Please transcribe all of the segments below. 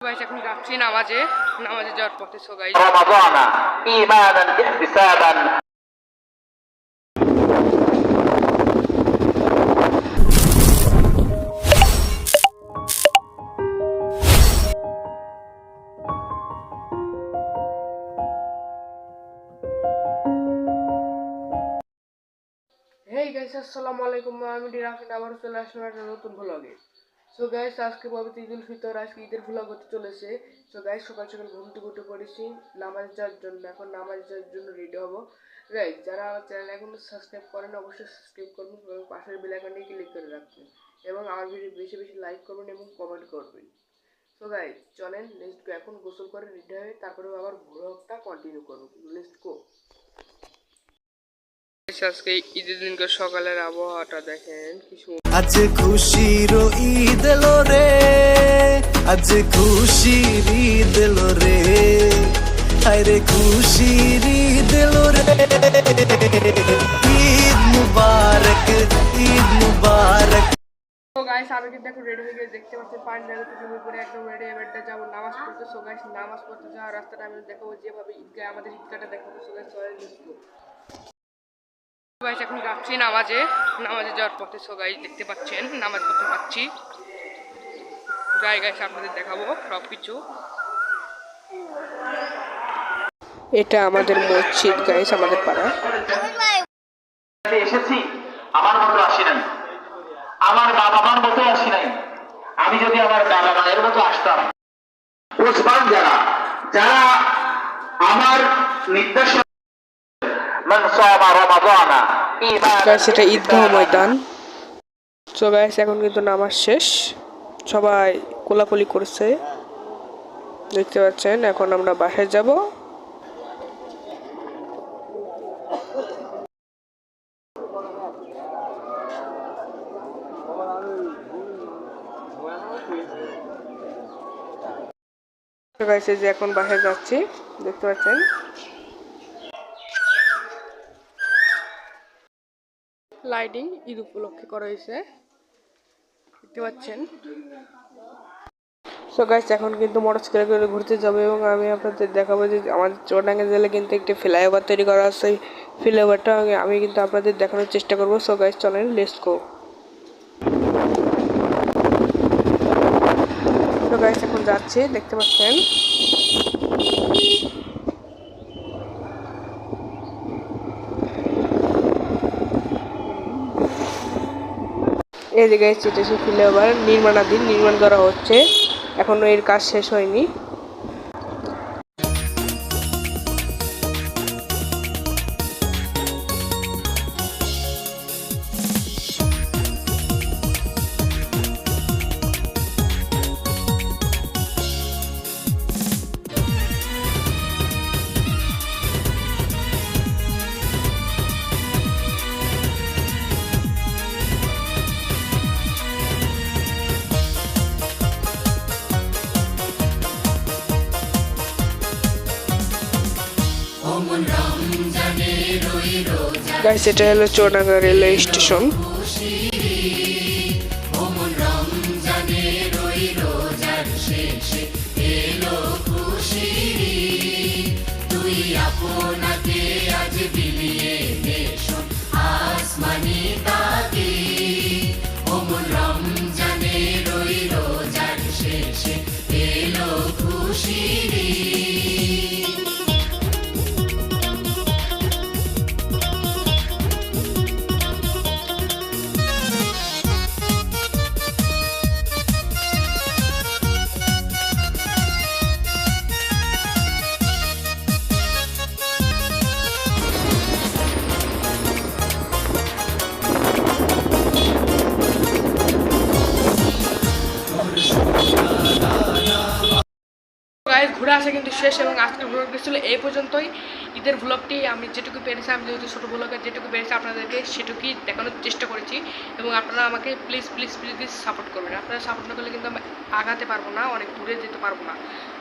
Guys এখন যাচ্ছি নামাজে যাওয়ার পথে। সো গাইস رمضان إيمانا واحتسابا হেই গাইস, আসসালামু আলাইকুম। আমি ডিরাফিন আবার চলে আসলাম একটা নতুন ভ্লগে। সো গাইস আজকে পবিত্র ঈদুল ফিতর, আজকে ঈদের ভ্লগ হতে চলেছে। সো গাইস সকাল সকাল ঘুম থেকে উঠে পড়েছি নামাজ যাওয়ার জন্য। এখন নামাজ যাওয়ার জন্য রেডি হবো। গাইস যারা আমার চ্যানেল এখনো সাবস্ক্রাইব করেন অবশ্যই সাবস্ক্রাইব করবেন এবং পাশের বেল আইকনটি ক্লিক করে রাখবেন এবং আমার ভিডিও বেশি বেশি লাইক করবেন এবং কমেন্ট করবেন। সো গাইস চলেন লেটস গো। এখন গোসল করে রেডি হয়ে তারপরে আবার ভ্লগটা কন্টিনিউ করব। Let's go. আজকে ঈদের দিনকার সকালের আবহাওয়াটা দেখেন কি সুন্দর। আজ খুশির ঈদ এলো রে, আজ খুশির ঈদ এলো রে, আরে খুশির ঈদ এলো রে। ঈদ মুবারক, ঈদ মুবারক। তো গাইস আমি কিন্তু এখন রেডি হয়ে গেছি, দেখতে পাচ্ছেন পাঞ্জাবি টুপি পরে একদম রেডি। এবারটা যাবো নামাজ পড়তে। সো গাইস নামাজ পড়তে যাওয়ার রাস্তাটা আমি দেখাবো, যেভাবে ঈদগাহ আমাদের ঈদগাহটা দেখাবো। সো গাইস চলেন লেটস গো। গাইস এখন যাচ্ছি নামাজে যাওয়ার পথে। সো গাইস দেখতে পাচ্ছেন নামাজ পড়তে পাচ্ছি। যাই গাইস আপনাদের দেখাবো সব কিছু। এটা আমাদের মসজিদ গাইস, আমাদের পাড়া। এসেছি আমার মতো আসি নাই, আমার বাবা মার মতো আসি নাই। আমি যদি আমার বাবা মায়ের মতো আসতাম, ওসমান যারা যারা আমার নির্দেশনা গাইস এটা ঈদগাহ ময়দান। সো গাইস এখন কিন্তু নামাজ শেষ, সবাই কোলাকুলি করছে দেখতে পাচ্ছেন। এখন আমরা বাসায় যাব। গাইস এই যে এখন বাসায় যাচ্ছি দেখতে পাচ্ছেন। লাইটিং ঈদ উপলক্ষে করা হয়েছে দেখতে পাচ্ছেন। সো গাইস এখন কিন্তু মোটরসাইকেল করে ঘুরতে যাবো এবং আমি আপনাদের দেখাবো যে আমাদের চুয়াডাঙ্গা জেলায় কিন্তু একটি ফ্লাইওভার তৈরি করা আছে। ফ্লাইওভারটা আমি কিন্তু আপনাদের দেখানোর চেষ্টা করবো। সো গাইস চলেন লেটস গো। সো গাইস এখন যাচ্ছি দেখতে পাচ্ছেন। এই যে গাইস এটা হচ্ছে ফ্লাইওভার, নির্মাণ করা হচ্ছে, এখনো এর কাজ শেষ হয়নি। গাইস এটা হলো চুয়াডাঙ্গা রেলওয়ে স্টেশন। ঘুরে আসা কিন্তু শেষ এবং আজকের ভ্লগটি ছিল এই পর্যন্তই। ঈদের ভ্লগটি আমি যেটুকু পেরেছি, আমি যেহেতু ছোটো ভ্লগে যেটুকু পেরেছি আপনাদেরকে সেটুকুই দেখানোর চেষ্টা করেছি এবং আপনারা আমাকে প্লিজ প্লিজ প্লিজ সাপোর্ট করবেন। আপনারা সাপোর্ট না করলে কিন্তু আমি আগাতে পারবো না, অনেক দূরে যেতে পারবো না।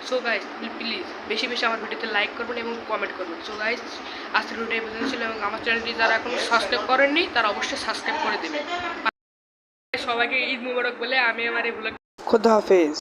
সো গাইস প্লিজ বেশি বেশি আমার ভিডিওতে লাইক করবেন এবং কমেন্ট করবেন। সো গাইস আজকের ভিডিও এই পর্যন্ত ছিল এবং আমার চ্যানেলটি যারা এখন সাবস্ক্রাইব করেননি তারা অবশ্যই সাবস্ক্রাইব করে দেবেন। সবাইকে ঈদ মুবারক বলে আমি আমার এই ভ্লগ। খুদা হাফেজ।